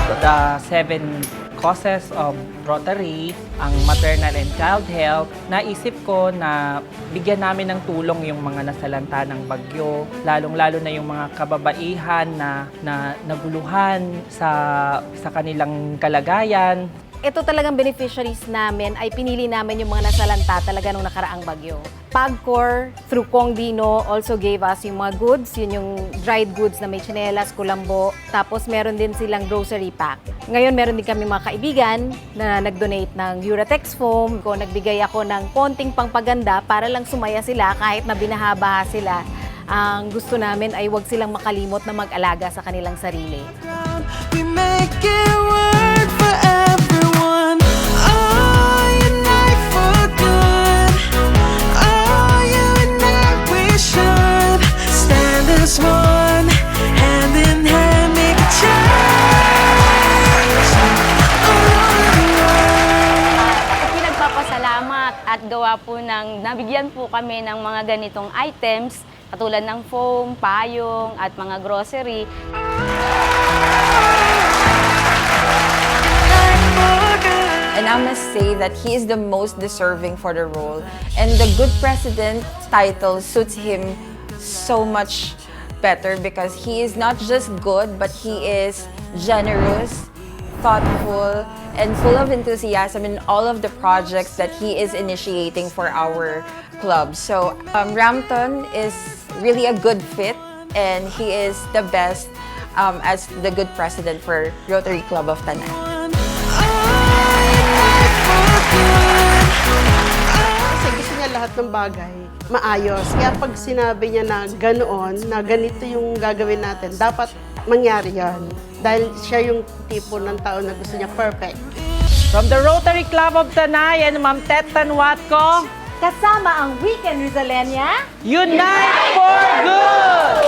The 7 causes of Rotary, ang maternal and child health, naisip ko na bigyan namin ng tulong yung mga nasalanta ng bagyo, lalong-lalo na yung mga kababaihan na naguluhan sa kanilang kalagayan. Ito talagang beneficiaries namin ay pinili namin yung mga nasalanta talaga nung nakaraang bagyo. Pagcor, through Kong Dino, also gave us yung mga goods, yun yung dried goods na may tsinelas, kulambo, tapos meron din silang grocery pack. Ngayon meron din kami mga kaibigan na nag-donate ng Uratex foam. Nagbigay ako ng konting pangpaganda para lang sumaya sila kahit na binahabaha sila. Ang gusto namin ay wag silang makalimot na mag-alaga sa kanilang sarili. We make it work for everyone. Oh, unite for good. Oh, you and I, we should stand as one, hand in hand, make a change. Pinagpapasalamat at gawa po ng nabigyan po kami ng mga ganitong items katulad ng foam, payong at mga grocery. And I must say that he is the most deserving for the role. And the Good President title suits him so much better because he is not just good, but he is generous, thoughtful, and full of enthusiasm in all of the projects that he is initiating for our club. So Ramton is really a good fit, and he is the best as the Good President for Rotary Club of Tanay. Kasi gusto niya lahat ng bagay maayos. Kaya pag sinabi niya na ganoon, na ganito yung gagawin natin, dapat mangyari yan. Dahil siya yung tipo ng tao na gusto niya perfect. From the Rotary Club of Tanay and Ma'am Tet Tanwatco, Kasama ang Weekend Rizalenia. Unite for Good!